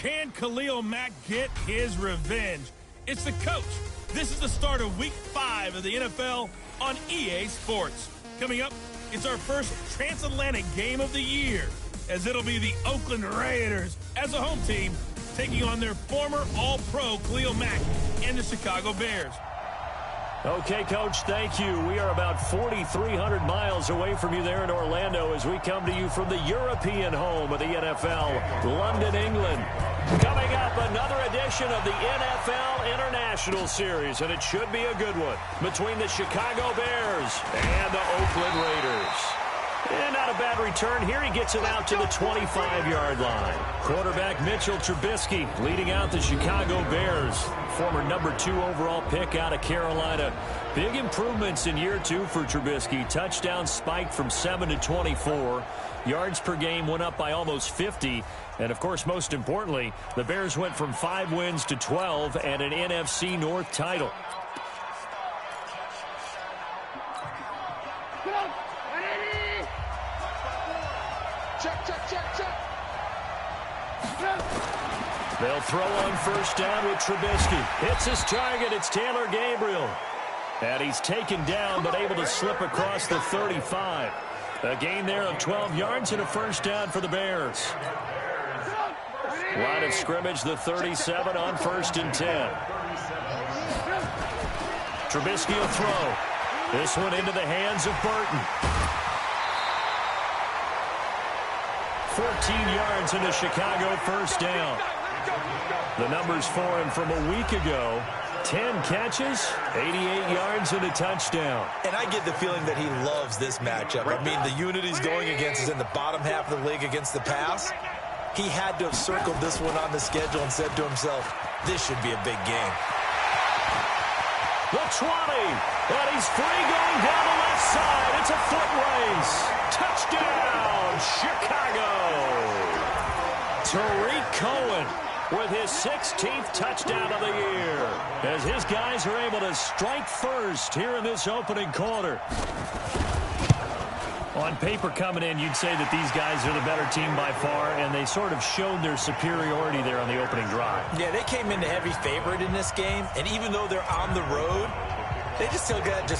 Can Khalil Mack get his revenge? It's the coach. This is the start of Week 5 of the NFL on EA Sports. Coming up, it's our first transatlantic game of the year, as it'll be the Oakland Raiders as a home team taking on their former All-Pro Khalil Mack and the Chicago Bears. Okay, Coach, thank you. We are about 4,300 miles away from you there in Orlando as we come to you from the European home of the NFL, London, England. Coming up, another edition of the NFL International Series, and it should be a good one, between the Chicago Bears and the Oakland Raiders. And not a bad return here. He gets it out to the 25-yard line. Quarterback Mitchell Trubisky leading out the Chicago Bears. Former number 2 overall pick out of Carolina. Big improvements in year 2 for Trubisky. Touchdown spiked from 7 to 24. Yards per game went up by almost 50. And, of course, most importantly, the Bears went from 5 wins to 12 and an NFC North title. They'll throw on first down with Trubisky. Hits his target. It's Taylor Gabriel. And he's taken down but able to slip across the 35. A gain there of 12 yards and a first down for the Bears. Line of scrimmage, the 37 on 1st and 10. Trubisky will throw. This one into the hands of Burton. 14 yards into Chicago, first down. The numbers for him from a week ago: 10 catches, 88 yards, and a touchdown. And I get the feeling that he loves this matchup. I mean, the unit he's going against is in the bottom half of the league against the pass. He had to have circled this one on the schedule and said to himself, this should be a big game. The 20, and he's free going down the left side. It's a foot race. Touchdown, Chicago. Tariq Cohen with his 16th touchdown of the year, as his guys are able to strike first here in this opening quarter. On paper coming in, you'd say that these guys are the better team by far, and they sort of showed their superiority there on the opening drive. Yeah, they came in the heavy favorite in this game, and even though they're on the road, they just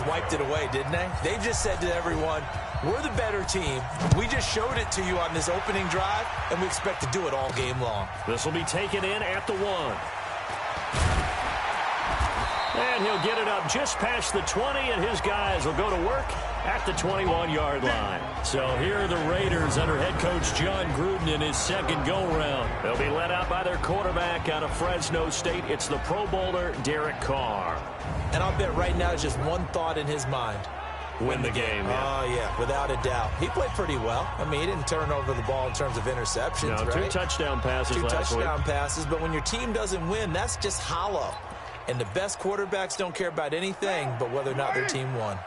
wiped it away, didn't they? They just said to everyone, we're the better team. We just showed it to you on this opening drive, and we expect to do it all game long. This will be taken in at the 1. And he'll get it up just past the 20, and his guys will go to work at the 21-yard line. So here are the Raiders under head coach John Gruden in his second go-round. They'll be led out by their quarterback out of Fresno State. It's the Pro Bowler, Derek Carr. And I'll bet right now it's just one thought in his mind. Win the game. Oh, yeah, without a doubt. He played pretty well. I mean, he didn't turn over the ball in terms of interceptions, no, right? 2 touchdown passes last week. 2 touchdown passes, but when your team doesn't win, that's just hollow. And the best quarterbacks don't care about anything but whether or not their team won.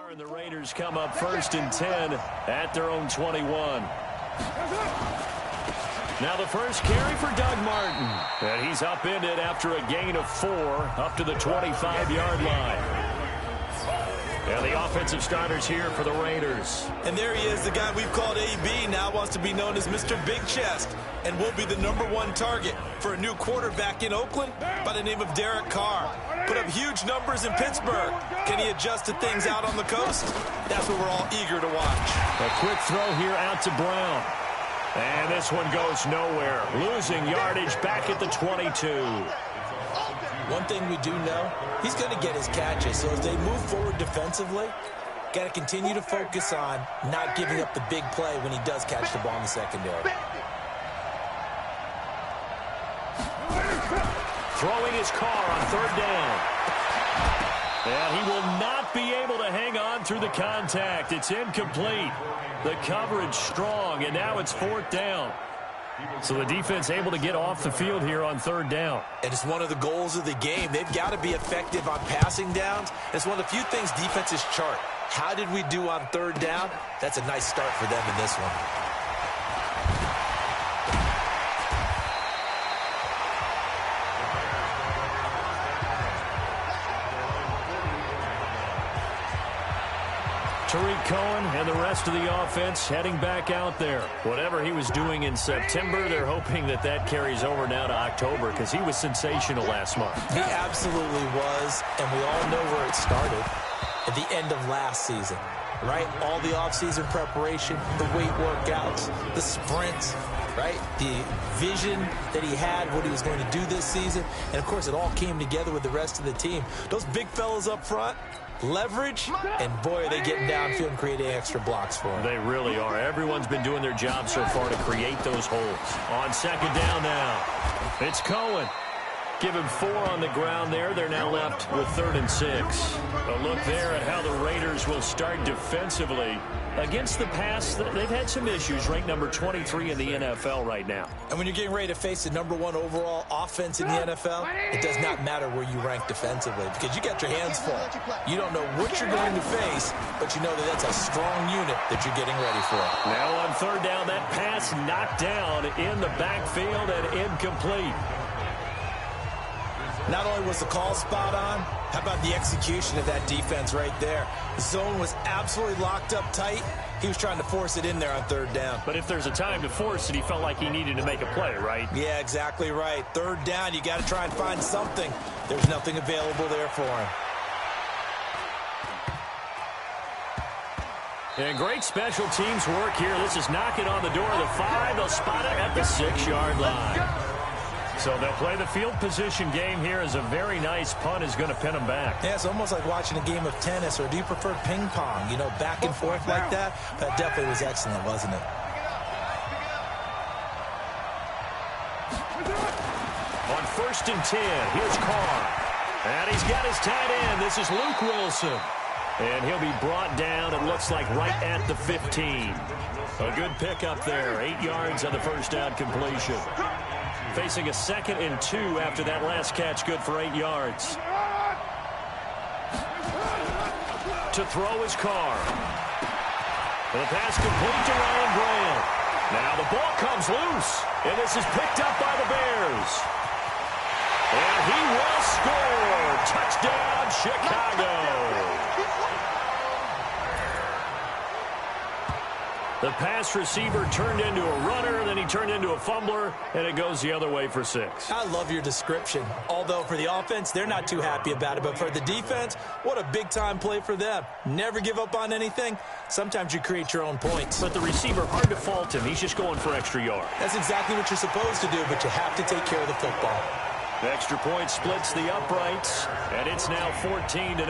And the Raiders come up 1st and 10 at their own 21. Now the first carry for Doug Martin. And he's upended after a gain of 4 up to the 25-yard line. And the offensive starters here for the Raiders. And there he is, the guy we've called AB, now wants to be known as Mr. Big Chest, and will be the #1 target for a new quarterback in Oakland by the name of Derek Carr. Put up huge numbers in Pittsburgh. Can he adjust to things out on the coast? That's what we're all eager to watch. A quick throw here out to Brown. And this one goes nowhere. Losing yardage back at the 22. One thing we do know, he's going to get his catches. So as they move forward defensively, got to continue to focus on not giving up the big play when he does catch the ball in the secondary. Throwing his car on 3rd down. And he will not be able to hang on through the contact. It's incomplete. The coverage strong, and now it's 4th down. So the defense able to get off the field here on 3rd down. And it's one of the goals of the game. They've got to be effective on passing downs. It's one of the few things defenses chart. How did we do on 3rd down? That's a nice start for them in this one. Tariq Cohen and the rest of the offense heading back out there. Whatever he was doing in September, they're hoping that that carries over now to October because he was sensational last month. He absolutely was, and we all know where it started at the end of last season, right? All the offseason preparation, the weight workouts, the sprints, right? The vision that he had, what he was going to do this season, and of course it all came together with the rest of the team. Those big fellas up front, leverage, and boy, are they getting downfield and creating extra blocks for him. They really are. Everyone's been doing their job so far to create those holes. On second down now, it's Cohen. Give him 4 on the ground there. They're now left with 3rd and 6. A look there at how the Raiders will start defensively. Against the pass, they've had some issues, ranked number 23 in the NFL right now. And when you're getting ready to face the number 1 overall offense in the NFL, it does not matter where you rank defensively because you got your hands full. You don't know what you're going to face, but you know that that's a strong unit that you're getting ready for. Now on 3rd down, that pass knocked down in the backfield and incomplete. Not only was the call spot on, how about the execution of that defense right there? The zone was absolutely locked up tight. He was trying to force it in there on 3rd down. But if there's a time to force it, he felt like he needed to make a play, right? Yeah, exactly right. 3rd down, you got to try and find something. There's nothing available there for him. And great special teams work here. This is knocking on the door of the 5. They'll spot it at the 6-yard line. So they'll play the field position game here as a very nice punt is going to pin them back. Yeah, it's almost like watching a game of tennis, or do you prefer ping pong? You know, back and forth like that? That definitely was excellent, wasn't it? On 1st and 10, here's Carr. And he's got his tight end. This is Luke Wilson. And he'll be brought down, it looks like, right at the 15. A good pickup there. 8 yards on the first down completion. Facing a 2nd and 2 after that last catch, good for 8 yards. To throw is Carr. And the pass complete to Ryan Graham. Now the ball comes loose, and this is picked up by the Bears. And he will score. Touchdown, Chicago. The pass receiver turned into a runner, then he turned into a fumbler, and it goes the other way for 6. I love your description. Although for the offense, they're not too happy about it. But for the defense, what a big-time play for them. Never give up on anything. Sometimes you create your own points. But the receiver, hard to fault him. He's just going for extra yard. That's exactly what you're supposed to do, but you have to take care of the football. The extra point splits the uprights, and it's now 14-0.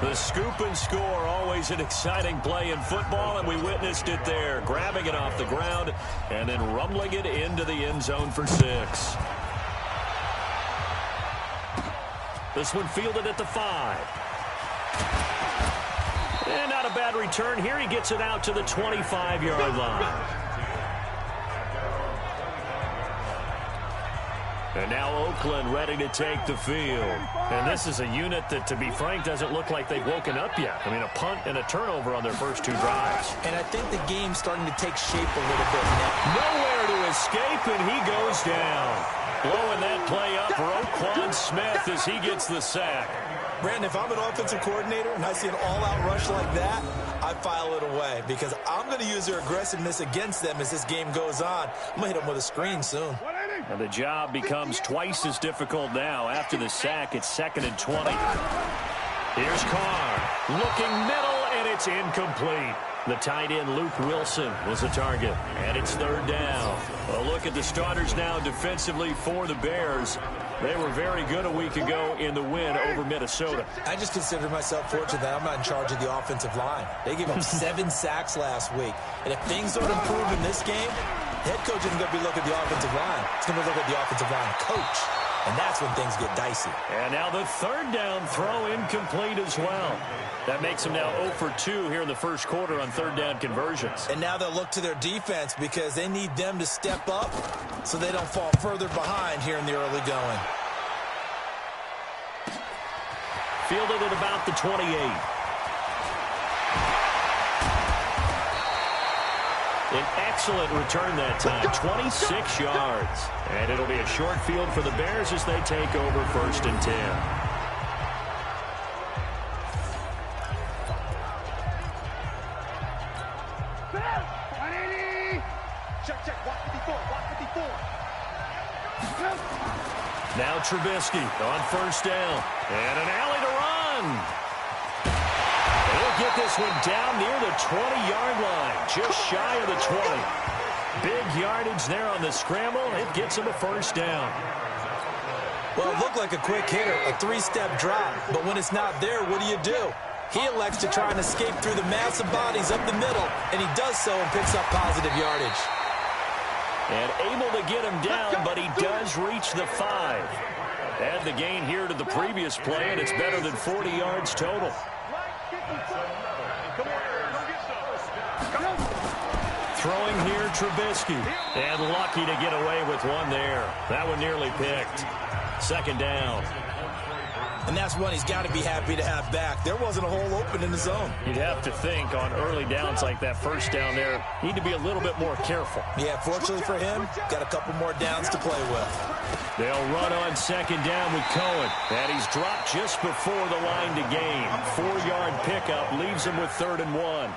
The scoop and score, always an exciting play in football, and we witnessed it there, grabbing it off the ground and then rumbling it into the end zone for 6. This one fielded at the 5. And not a bad return here. He gets it out to the 25-yard line. And now Oakland ready to take the field. And this is a unit that, to be frank, doesn't look like they've woken up yet. I mean, a punt and a turnover on their first 2 drives. And I think the game's starting to take shape a little bit now. Nowhere to escape, and he goes down. Blowing that play up for Roquan Smith as he gets the sack. Brandon, if I'm an offensive coordinator and I see an all-out rush like that, I file it away because I'm going to use their aggressiveness against them as this game goes on. I'm going to hit them with a screen soon. And the job becomes twice as difficult now. After the sack, it's 2nd and 20. Here's Carr. Looking middle, and it's incomplete. The tight end, Luke Wilson, was the target. And it's 3rd down. A look at the starters now defensively for the Bears. They were very good a week ago in the win over Minnesota. I just consider myself fortunate that I'm not in charge of the offensive line. They gave up 7 sacks last week. And if things don't improve in this game, the head coach isn't going to be looking at the offensive line. He's going to look at the offensive line coach. And that's when things get dicey. And now the 3rd down throw incomplete as well. That makes them now 0 for 2 here in the first quarter on 3rd down conversions. And now they'll look to their defense because they need them to step up so they don't fall further behind here in the early going. Fielded at about the 28. An excellent return that time, 26 yards. And it'll be a short field for the Bears as they take over 1st and 10. Trubisky on first down. And an alley to run. He'll get this one down near the 20-yard line, just shy of the 20. Big yardage there on the scramble. It gets him a first down. Well, it looked like a quick hitter, a three-step drop. But when it's not there, what do? He elects to try and escape through the massive bodies up the middle, and he does so and picks up positive yardage. And able to get him down, but he does reach the 5. Add the gain here to the previous play, and it's better than 40 yards total. Throwing here, Trubisky. And lucky to get away with one there. That one nearly picked. Second down. And that's one he's got to be happy to have back. There wasn't a hole open in the zone. You'd have to think on early downs like that first down there, need to be a little bit more careful. Yeah, fortunately for him, got a couple more downs to play with. They'll run on second down with Cohen. And he's dropped just before the line to gain. 4-yard pickup leaves him with 3rd and 1.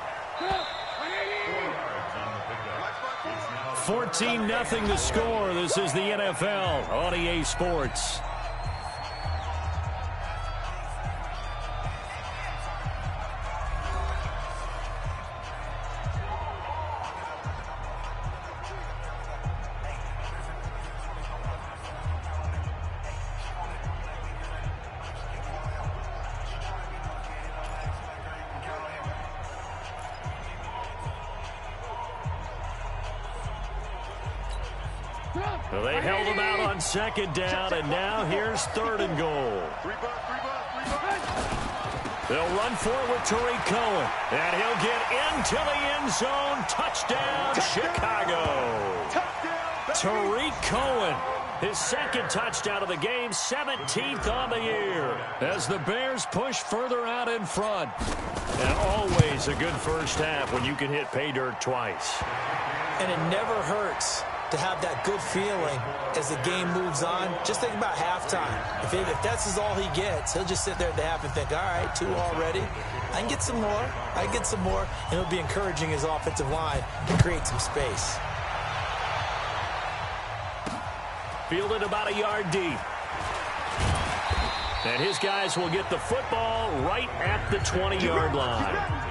14-0 the score. This is the NFL on EA Sports. Well, they held him out on second down, and now here's 3rd and goal. They'll run for it with Tariq Cohen, and he'll get into the end zone. Touchdown, Chicago. Tariq Cohen, his second touchdown of the game, 17th on the year, as the Bears push further out in front. And always a good first half when you can hit pay dirt twice. And it never hurts to have that good feeling as the game moves on. Just think about halftime. If that's all he gets, he'll just sit there at the half and think, all right, 2 already. I can get some more. I can get some more. And he'll be encouraging his offensive line to create some space. Fielded about a yard deep. And his guys will get the football right at the 20-yard line.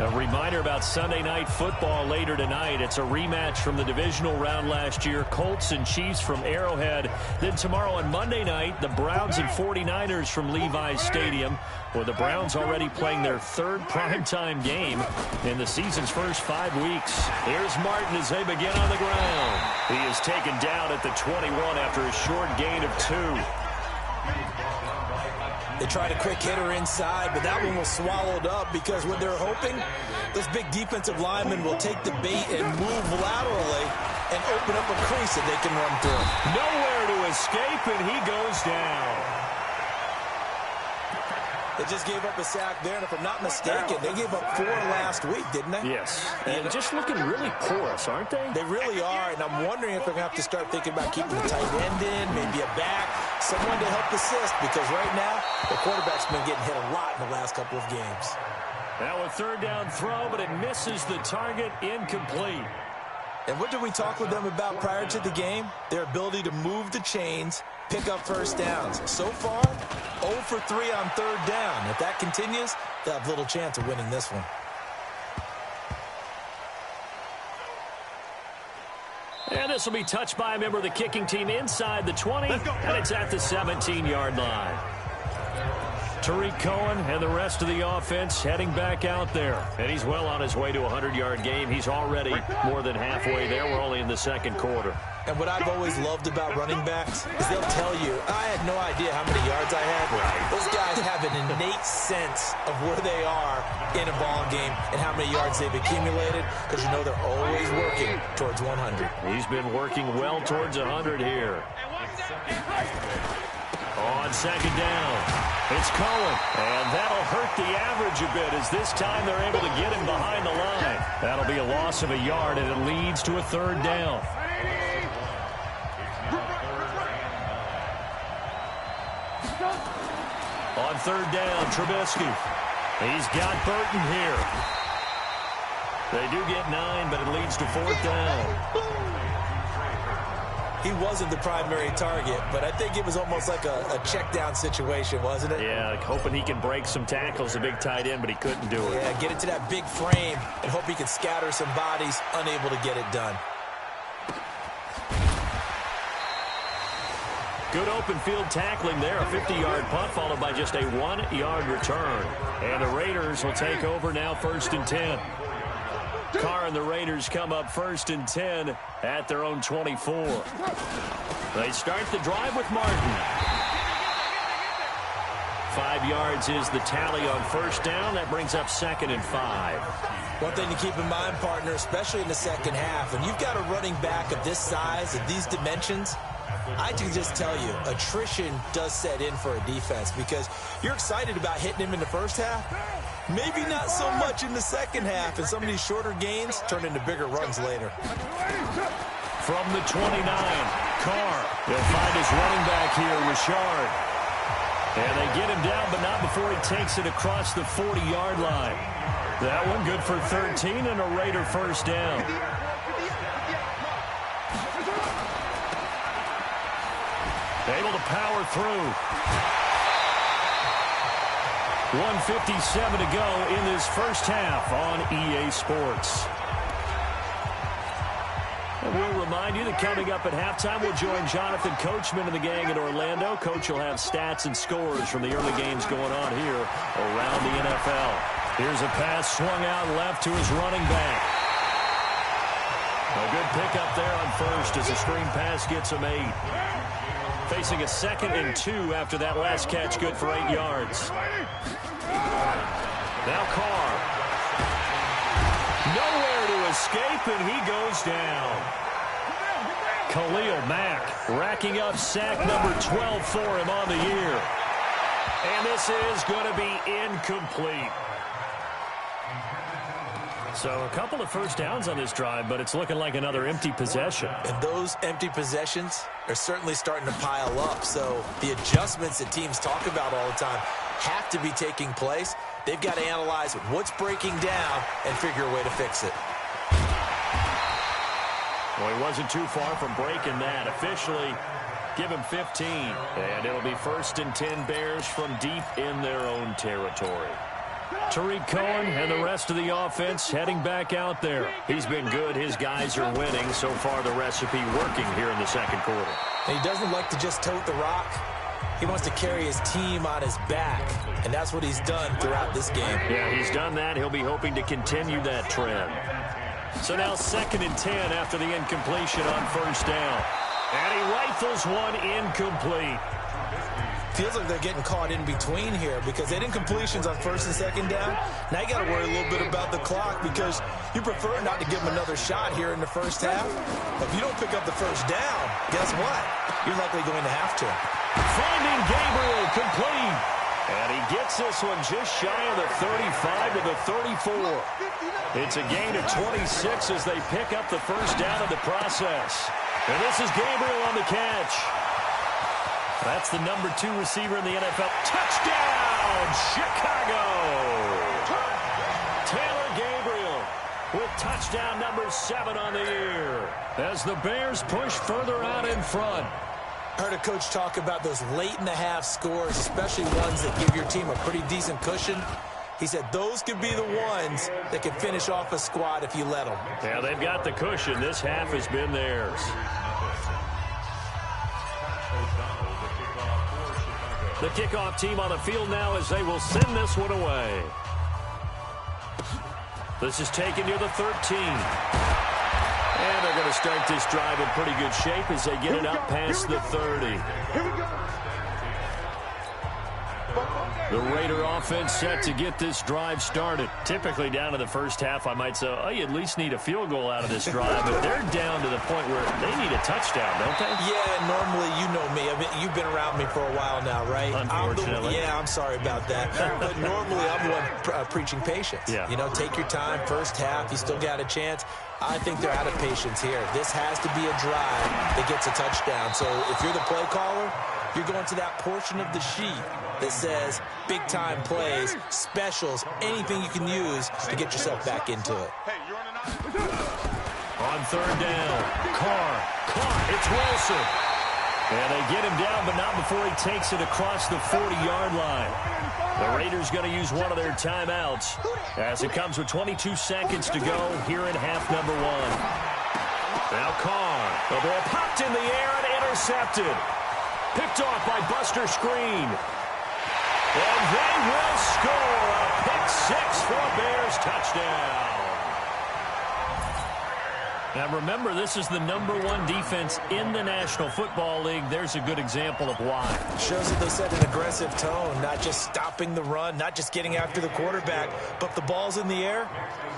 A reminder about Sunday Night Football later tonight. It's a rematch from the divisional round last year. Colts and Chiefs from Arrowhead. Then tomorrow on Monday night, the Browns and 49ers from Levi's Stadium, where the Browns already playing their 3rd primetime game in the season's first 5 weeks. Here's Martin as they begin on the ground. He is taken down at the 21 after a short gain of 2. They tried a quick hitter inside, but that one was swallowed up because what they're hoping, those big defensive linemen will take the bait and move laterally and open up a crease that they can run through. Nowhere to escape, and he goes down. They just gave up a sack there, and if I'm not mistaken, they gave up 4 last week, didn't they? Yes, and just looking really porous, aren't they? They really are, and I'm wondering if they're going to have to start thinking about keeping the tight end in, maybe a back, someone to help assist, because right now, the quarterback's been getting hit a lot in the last couple of games. Now a 3rd down throw, but it misses the target, incomplete. And what did we talk with them about prior to the game? Their ability to move the chains, pick up first downs. So far, 0 for 3 on 3rd down. If that continues, they'll have little chance of winning this one. And this will be touched by a member of the kicking team inside the 20, and it's at the 17-yard line. Tariq Cohen and the rest of the offense heading back out there. And he's well on his way to a 100-yard game. He's already more than halfway there. We're only in the 2nd quarter. And what I've always loved about running backs is they'll tell you, I had no idea how many yards I had. Right. Those guys have an innate sense of where they are in a ball game and how many yards they've accumulated, because you know they're always working towards 100. He's been working well towards 100 here. On second down, it's Cohen, and that'll hurt the average a bit as this time they're able to get him behind the line. That'll be a loss of a yard, and it leads to a 3rd down. On 3rd down, Trubisky. He's got Burton here. They do get 9, but it leads to 4th down. he wasn't the primary target, but I think it was almost like a check down situation, wasn't it? Yeah, like hoping he can break some tackles, a big tight end, but he couldn't do it. Yeah, get into that big frame and hope he can scatter some bodies, unable to get it done. Good open field tackling there, a 50-yard punt followed by just a 1-yard return. And the Raiders will take over now, 1st and 10. Carr and the Raiders come up 1st and 10 at their own 24. They start the drive with Martin. 5 yards is the tally on 1st down. That brings up 2nd and 5. One thing to keep in mind, partner, especially in the second half, when you've got a running back of this size, of these dimensions, I can just tell you, attrition does set in for a defense because you're excited about hitting him in the first half. Maybe not so much in the second half, and some of these shorter gains turn into bigger runs later. From the 29, Carr. They'll find his running back here, Richard. And they get him down, but not before he takes it across the 40-yard line. That one good for 13 and a Raider 1st down. Able to power through. 1:57 to go in this first half on EA Sports. And we'll remind you that coming up at halftime, we'll join Jonathan Coachman and the gang in Orlando. Coach will have stats and scores from the early games going on here around the NFL. Here's a pass swung out left to his running back. A good pickup there on 1st as a screen pass gets him 8. Facing a 2nd and 2 after that last catch, good for 8 yards. Now Carr. Nowhere to escape, and he goes down. Khalil Mack racking up sack number 12 for him on the year. And this is going to be incomplete. So a couple of 1st downs on this drive, but it's looking like another empty possession. And those empty possessions are certainly starting to pile up. So the adjustments that teams talk about all the time have to be taking place. They've got to analyze what's breaking down and figure a way to fix it. Well, he wasn't too far from breaking that. Officially, give him 15. And it'll be 1st and 10 Bears from deep in their own territory. Tariq Cohen and the rest of the offense heading back out there. He's been good. His guys are winning. So far, the recipe working here in the second quarter. And he doesn't like to just tote the rock. He wants to carry his team on his back, and that's what he's done throughout this game. Yeah, he's done that. He'll be hoping to continue that trend. So now 2nd and 10 after the incompletion on 1st down. And he rifles one incomplete. Feels like they're getting caught in between here because they didn't completions on 1st and 2nd down. Now you got to worry a little bit about the clock because you prefer not to give them another shot here in the first half. But if you don't pick up the 1st down, guess what? You're likely going to have to. Finding Gabriel complete. And he gets this one just shy of the 35 to the 34. It's a gain of 26 as they pick up the 1st down in the process. And this is Gabriel on the catch. That's the number 2 receiver in the NFL. Touchdown, Chicago! Taylor Gabriel with touchdown number 7 on the year as the Bears push further out in front. Heard a coach talk about those late-in-the-half scores, especially ones that give your team a pretty decent cushion. He said those could be the ones that can finish off a squad if you let them. Yeah, they've got the cushion. This half has been theirs. The kickoff team on the field now as they will send this one away. This is taken near the 13. And they're going to start this drive in pretty good shape as they get it up past the 30. Here we go. The Raider offense set to get this drive started. Typically down to the first half, I might say, oh, you at least need a field goal out of this drive. But they're down to the point where they need a touchdown, don't they? Yeah, normally, you know me. I mean, you've been around me for a while now, right? Unfortunately. I'm sorry about that. But normally, I'm the one preaching patience. Yeah. You know, take your time. First half, you still got a chance. I think they're out of patience here. This has to be a drive that gets a touchdown. So if you're the play caller, you're going to that portion of the sheet that says big-time plays, specials, anything you can use to get yourself back into it. On On third down, Carr caught. It's Wilson. And they get him down, but not before he takes it across the 40-yard line. The Raiders going to use one of their timeouts as it comes with 22 seconds to go here in half number 1. Now Carr. The ball popped in the air and intercepted. Picked off by Buster Screen. And they will score a pick 6 for a Bears touchdown. Now remember, this is the #1 defense in the National Football League. There's a good example of why. Shows that they set an aggressive tone, not just stopping the run, not just getting after the quarterback, but the ball's in the air.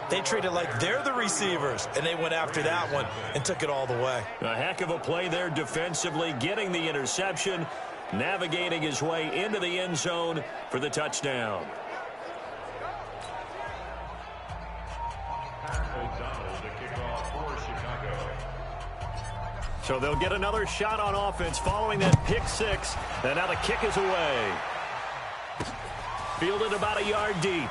They treat it like they're the receivers, and they went after that one and took it all the way. A heck of a play there defensively, getting the interception, navigating his way into the end zone for the touchdown. So they'll get another shot on offense following that pick 6. And now the kick is away. Fielded about a yard deep.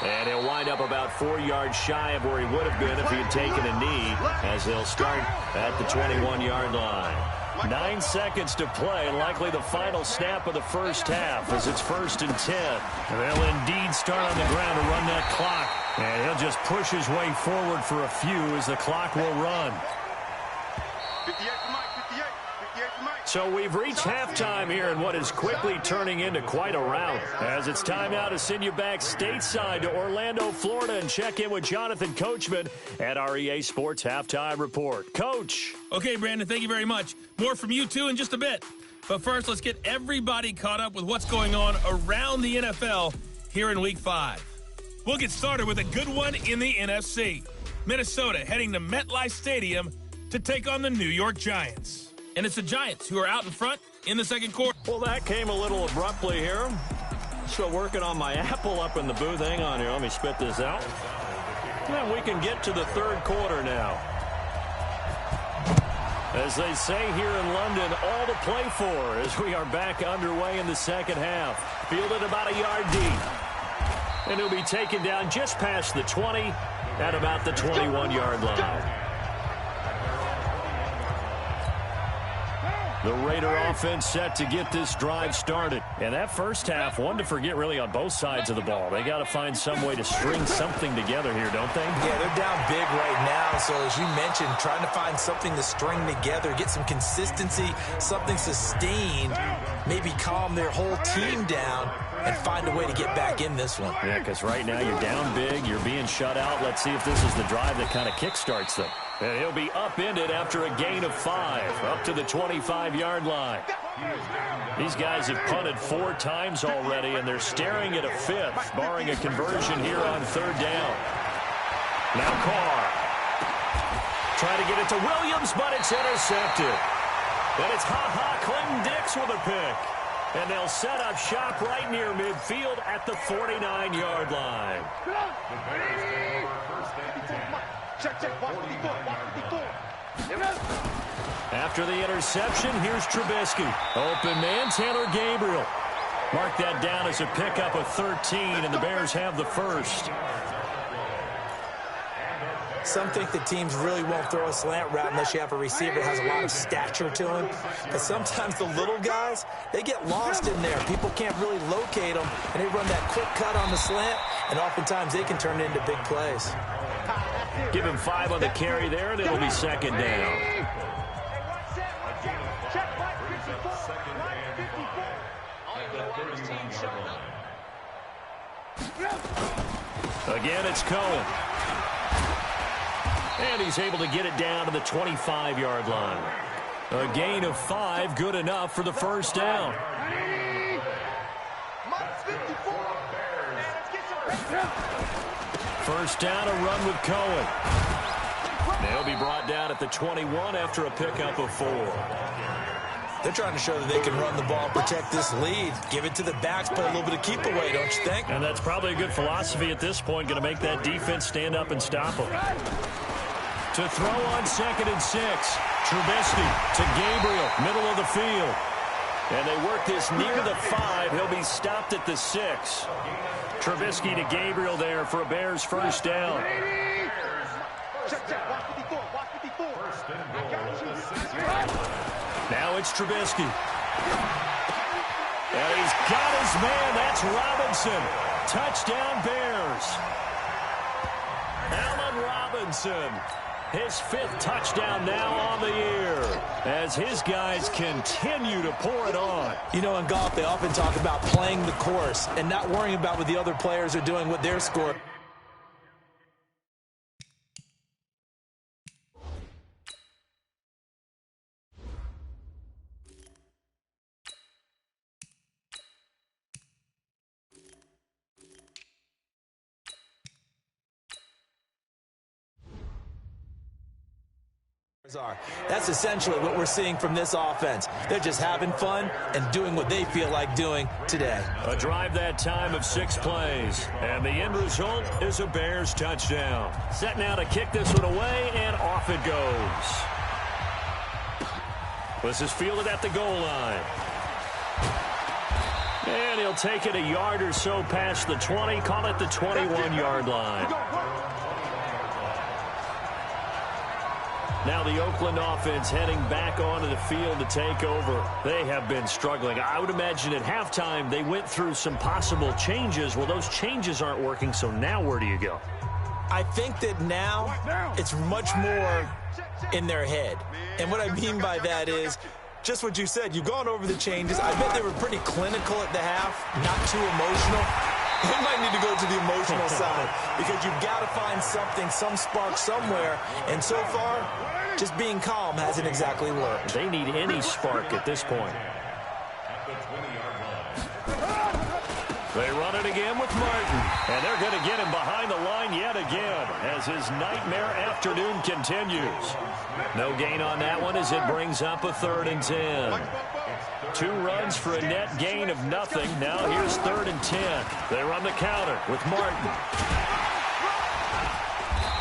And he'll wind up about 4 yards shy of where he would have been if he had taken a knee, as they'll start at the 21-yard line. 9 seconds to play, likely the final snap of the first half as it's 1st and 10. They'll indeed start on the ground to run that clock. And he'll just push his way forward for a few as the clock will run. So we've reached halftime here in what is quickly turning into quite a rout. As it's time now to send you back stateside to Orlando, Florida, and check in with Jonathan Coachman at our EA Sports Halftime Report. Coach. Okay, Brandon, thank you very much. More from you, too, in just a bit. But first, let's get everybody caught up with what's going on around the NFL here in Week 5. We'll get started with a good one in the NFC. Minnesota heading to MetLife Stadium to take on the New York Giants. And it's the Giants who are out in front in the second quarter. Well, that came a little abruptly here. Still working on my apple up in the booth. Hang on here. Let me spit this out. And we can get to the third quarter now. As they say here in London, all to play for as we are back underway in the second half. Fielded about a yard deep. And he'll be taken down just past the 20 at about the 21-yard line. The Raider offense set to get this drive started. And that first half, one to forget really on both sides of the ball. They got to find some way to string something together here, don't they? Yeah, they're down big right now. So as you mentioned, trying to find something to string together, get some consistency, something sustained, maybe calm their whole team down and find a way to get back in this one. Yeah, because right now you're down big, you're being shut out. Let's see if this is the drive that kind of kickstarts them. And he'll be upended after a gain of 5, up to the 25-yard line. These guys have punted 4 times already, and they're staring at a 5th, barring a conversion here on third down. Now Carr. Trying to get it to Williams, but it's intercepted. And it's Ha-Ha Clinton-Dix with a pick. And they'll set up shop right near midfield at the 49-yard line. After the interception, here's Trubisky. Open man, Taylor Gabriel. Mark that down as a pickup of 13, and the Bears have the first. Some think the teams really won't throw a slant route unless you have a receiver that has a lot of stature to him. But sometimes the little guys, they get lost in there. People can't really locate them, and they run that quick cut on the slant, and oftentimes they can turn it into big plays. Give him 5 on the carry there, and it'll be second down. Again, it's Cohen. And he's able to get it down to the 25-yard line. A gain of 5, good enough for the first down. First down, a run with Cohen. They'll be brought down at the 21 after a pickup of 4. They're trying to show that they can run the ball, protect this lead, give it to the backs, play a little bit of keep away, don't you think? And that's probably a good philosophy at this point, going to make that defense stand up and stop them. To throw on 2nd and 6. Trubisky to Gabriel, middle of the field. And they work this near the 5. He'll be stopped at the 6. Trubisky to Gabriel there for a Bears first down. Now it's Trubisky. And he's got his man. That's Robinson. Touchdown, Bears. Allen Robinson. His 5th touchdown now on the year as his guys continue to pour it on. You know, in golf, they often talk about playing the course and not worrying about what the other players are doing with their score. That's essentially what we're seeing from this offense. They're just having fun and doing what they feel like doing today. A drive that time of 6 plays, and the end result is a Bears touchdown. Set now to kick this one away, and off it goes. This is fielded at the goal line. And he'll take it a yard or so past the 20, call it the 21-yard line. Now the Oakland offense heading back onto the field to take over. They have been struggling. I would imagine at halftime they went through some possible changes. Well, those changes aren't working, so now where do you go? I think that now it's much more in their head. And what I mean by that is just what you said. You've gone over the changes. I bet they were pretty clinical at the half, not too emotional. They might need to go to the emotional side because you've got to find something, some spark somewhere. And so far, just being calm hasn't exactly worked. They need any spark at this point. They run it again with Martin. And they're going to get him behind the line yet again as his nightmare afternoon continues. No gain on that one as it brings up a 3rd and 10. 2 runs for a net gain of nothing. Now here's 3rd and 10. They run the counter with Martin.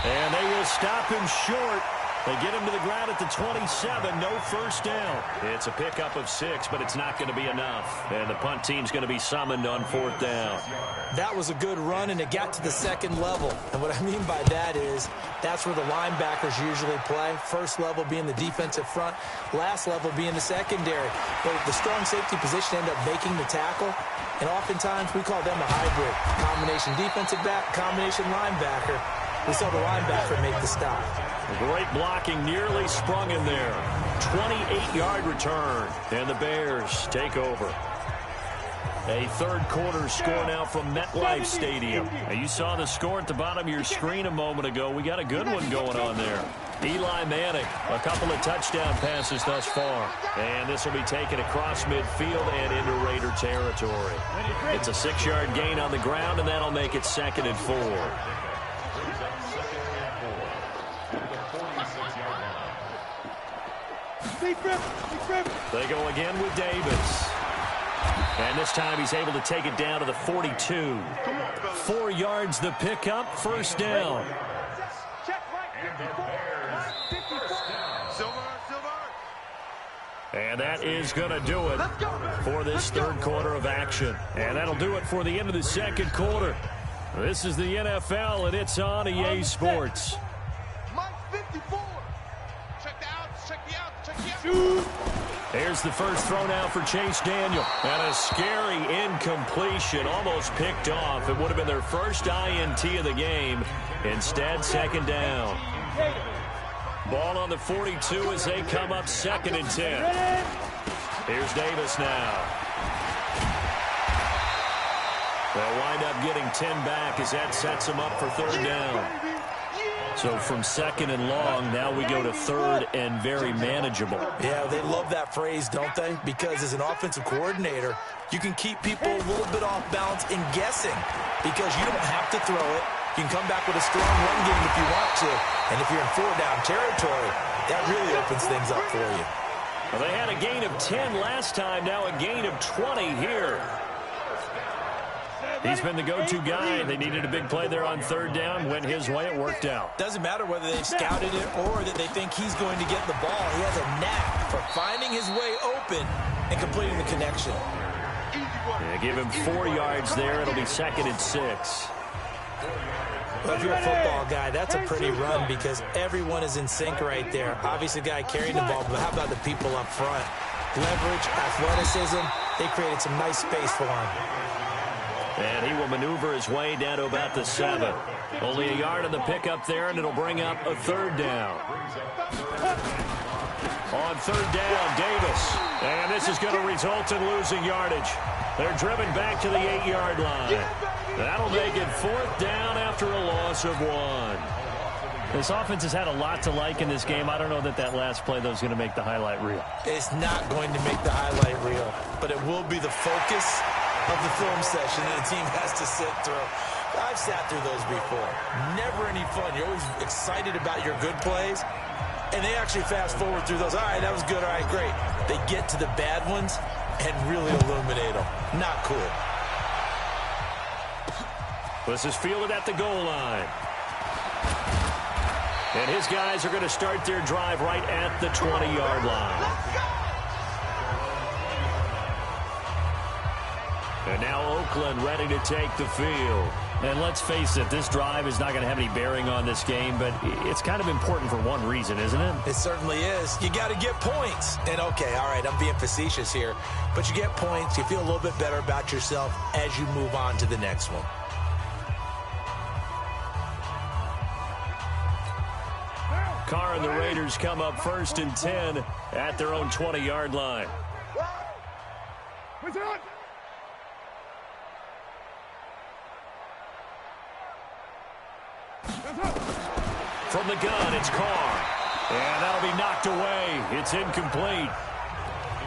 And they will stop him short. They get him to the ground at the 27. No first down. It's a pickup of 6, but it's not going to be enough. And the punt team's going to be summoned on 4th down. That was a good run, and it got to the 2nd level. And what I mean by that is that's where the linebackers usually play. First level being the defensive front, last level being the secondary. But the strong safety position ended up making the tackle. And oftentimes we call them a hybrid. Combination defensive back, combination linebacker. We saw the linebacker make the stop. Great blocking, nearly sprung in there. 28-yard return, and the Bears take over. A 3rd quarter score now from MetLife Stadium. Now, you saw the score at the bottom of your screen a moment ago. We got a good one going on there. Eli Manning, a couple of touchdown passes thus far. And this will be taken across midfield and into Raider territory. It's a 6-yard gain on the ground, and that'll make it 2nd and 4. They go again with Davis. And this time he's able to take it down to the 42. 4 yards the pickup, 1st down. And that is going to do it for this 3rd quarter of action. And that'll do it for the end of the 2nd quarter. This is the NFL, and it's on EA Sports. Here's the first throw now for Chase Daniel. And a scary incompletion, almost picked off. It would have been their first INT of the game. Instead, 2nd down. Ball on the 42 as they come up 2nd and 10. Here's Davis now. They'll wind up getting 10 back as that sets them up for 3rd down. So from 2nd and long, now we go to 3rd and very manageable. Yeah, they love that phrase, don't they? Because as an offensive coordinator, you can keep people a little bit off balance in guessing because you don't have to throw it. You can come back with a strong run game if you want to. And if you're in 4-down territory, that really opens things up for you. Well, they had a gain of 10 last time, now a gain of 20 here. He's been the go-to guy. They needed a big play there on 3rd down. Went his way. It worked out. Doesn't matter whether they've scouted it or that they think he's going to get the ball. He has a knack for finding his way open and completing the connection. Yeah, give him 4 yards there. It'll be 2nd and 6. Well, if you're a football guy, that's a pretty run because everyone is in sync right there. Obviously, the guy carrying the ball, but how about the people up front? Leverage, athleticism, they created some nice space for him. And he will maneuver his way down to about the 7. Only a yard on the pickup there, and it'll bring up a 3rd down. On 3rd down, Davis. And this is going to result in losing yardage. They're driven back to the 8-yard line. That'll make it 4th down after a loss of 1. This offense has had a lot to like in this game. I don't know that last play, though, is going to make the highlight reel. It's not going to make the highlight reel, but it will be the focus of the film session that the team has to sit through. I've sat through those before. Never any fun. You're always excited about your good plays, and they actually fast forward through those. All right, that was good. All right, great. They get to the bad ones and really illuminate them. Not cool. This is fielded at the goal line. And his guys are going to start their drive right at the 20-yard line. And now Oakland ready to take the field. And let's face it, this drive is not going to have any bearing on this game, but it's kind of important for one reason, isn't it? It certainly is. You got to get points. And, okay, all right, I'm being facetious here, but you get points, you feel a little bit better about yourself as you move on to the next one. Carr and the Raiders come up 1st and 10 at their own 20-yard line. From the gun, it's Carr. And that'll be knocked away. It's incomplete.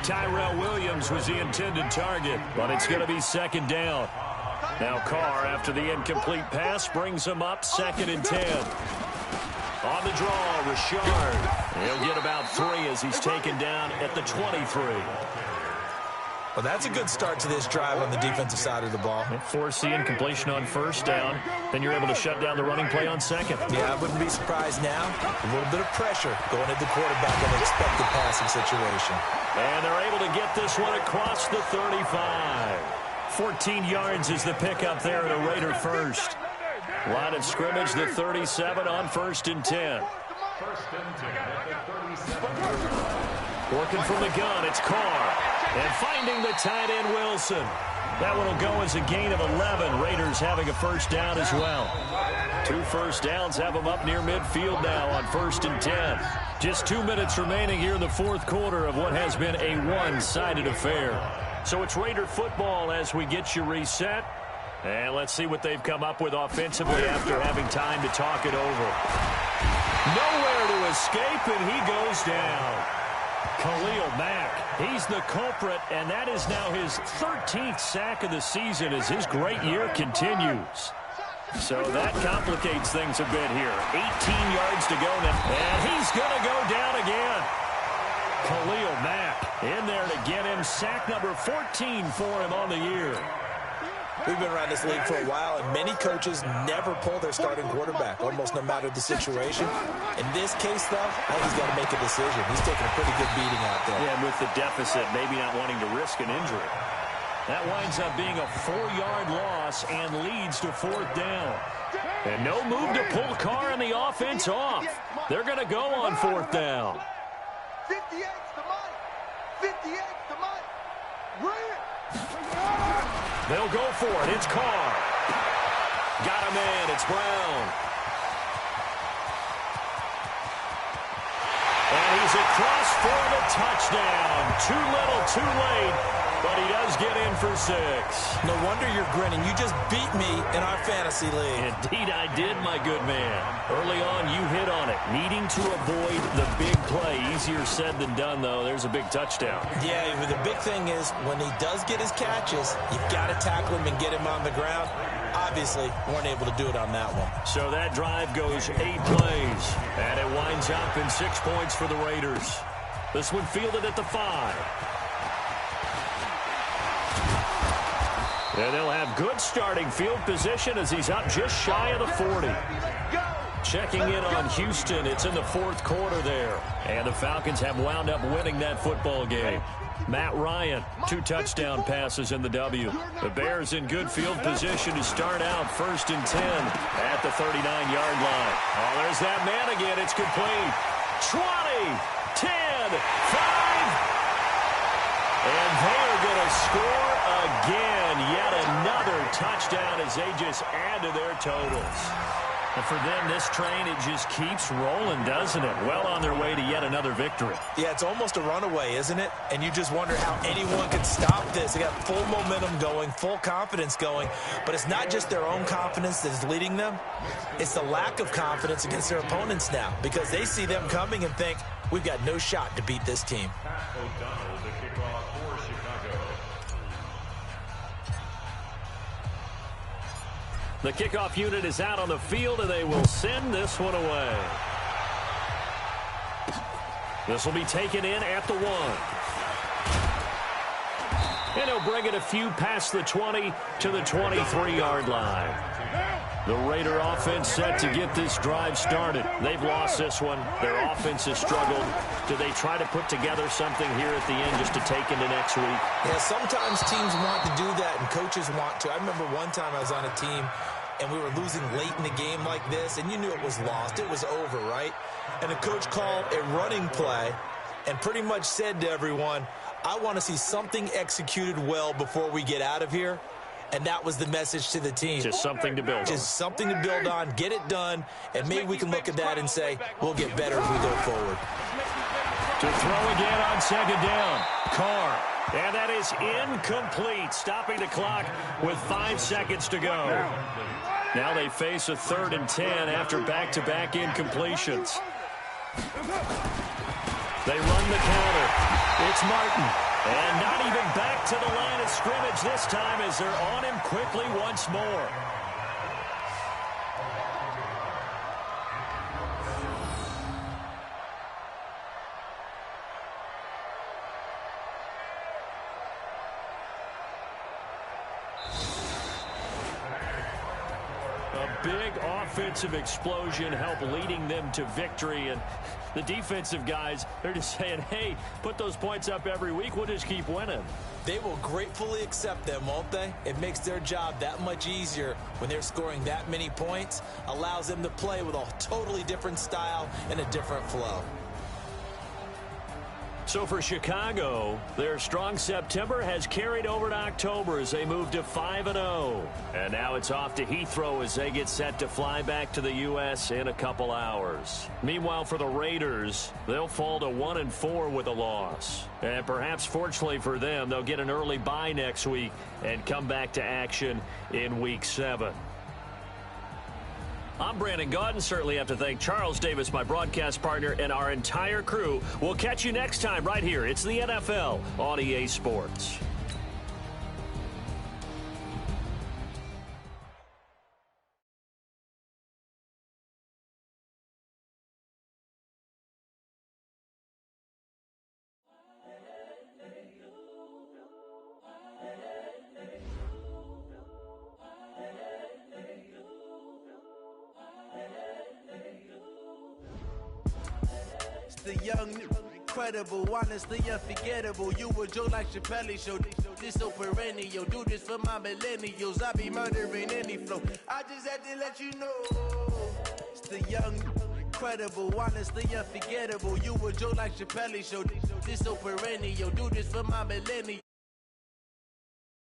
Tyrell Williams was the intended target, but it's going to be 2nd down. Now Carr, after the incomplete pass, brings him up 2nd and 10. On the draw, Richard. He'll get about 3 as he's taken down at the 23. Well, that's a good start to this drive on the defensive side of the ball. Force the incompletion on 1st down. Then you're able to shut down the running play on 2nd. Yeah, I wouldn't be surprised now. A little bit of pressure going at the quarterback in an expected passing situation. And they're able to get this one across the 35. 14 yards is the pickup there at a Raider first. Line of scrimmage, the 37 on 1st and 10. Working from the gun, it's Carr. And finding the tight end, Wilson. That one will go as a gain of 11. Raiders having a 1st down as well. 2 1st downs have them up near midfield now on 1st and 10. Just 2 minutes remaining here in the 4th quarter of what has been a one-sided affair. So it's Raider football as we get you reset. And let's see what they've come up with offensively after having time to talk it over. Nowhere to escape, and he goes down. Khalil Mack, he's the culprit, and that is now his 13th sack of the season as his great year continues. So that complicates things a bit here. 18 yards to go now, and he's going to go down again. Khalil Mack in there to get him sack number 14 for him on the year. We've been around this league for a while, and many coaches never pull their starting quarterback, almost no matter the situation. In this case, though, I think he's got to make a decision. He's taking a pretty good beating out there. Yeah, and with the deficit, maybe not wanting to risk an injury. That winds up being a 4-yard loss and leads to 4th down. And no move to pull Carr and the offense off. They're going to go on 4th down. 58's the money. 58's the money. Bring it. They'll go for it. It's Carr. Got him in. It's Brown. And he's across for the touchdown. Too little, too late. But he does get in for 6. No wonder you're grinning. You just beat me in our fantasy league. Indeed I did, my good man. Early on, you hit on it. Needing to avoid the big play. Easier said than done, though. There's a big touchdown. Yeah, but the big thing is when he does get his catches, you've got to tackle him and get him on the ground. Obviously, weren't able to do it on that one. So that drive goes 8 plays. And it winds up in 6 points for the Raiders. This one fielded at the 5. And they'll have good starting field position as he's up just shy of the 40. Checking in on Houston. It's in the fourth quarter there. And the Falcons have wound up winning that football game. Matt Ryan, 2 touchdown passes in the W. The Bears in good field position to start out 1st and 10 at the 39-yard line. Oh, there's that man again. It's complete. 20, 10, 5. And they are going to score again. Yet another touchdown as they just add to their totals. And for them, this train, it just keeps rolling, doesn't it? Well on their way to yet another victory. Yeah, it's almost a runaway, isn't it? And you just wonder how anyone could stop this. They got full momentum going, full confidence going. But it's not just their own confidence that is leading them. It's the lack of confidence against their opponents now, because they see them coming and think, we've got no shot to beat this team. The kickoff unit is out on the field, and they will send this one away. This will be taken in at the 1. And he'll bring it a few past the 20 to the 23-yard line. The Raider offense set to get this drive started. They've lost this one. Their offense has struggled. Do they try to put together something here at the end just to take into next week? Yeah, sometimes teams want to do that and coaches want to. I remember one time I was on a team and we were losing late in the game like this, and you knew it was lost. It was over, right? And the coach called a running play and pretty much said to everyone, I want to see something executed well before we get out of here. And that was the message to the team. Just something to build on. Just something to build on, get it done, and maybe we can look at that and say, we'll get better as we go forward. To throw again on 2nd down. Carr. And that is incomplete, stopping the clock with 5 seconds to go. Now they face a 3rd and 10 after back-to-back incompletions. They run the counter. It's Martin. And not even back to the line of scrimmage this time as they're on him quickly once more. A big offensive explosion helped leading them to victory, and the defensive guys, they're just saying, hey, put those points up every week, we'll just keep winning. They will gratefully accept them, won't they? It makes their job that much easier when they're scoring that many points, allows them to play with a totally different style and a different flow. So for Chicago, their strong September has carried over to October as they move to 5-0. And now it's off to Heathrow as they get set to fly back to the U.S. in a couple hours. Meanwhile, for the Raiders, they'll fall to 1-4 with a loss. And perhaps fortunately for them, they'll get an early bye next week and come back to action in Week 7. I'm Brandon Gaudin. Certainly have to thank Charles Davis, my broadcast partner, and our entire crew. We'll catch you next time right here. It's the NFL on EA Sports. The young, incredible, honestly unforgettable. You a Joe like Chappelle show. This so perennial. Do this for my millennials. I be murdering any flow. I just had to let you know. It's the young, incredible, honestly unforgettable. You a Joe like Chappelle show. This so perennial. Do this for my millennials.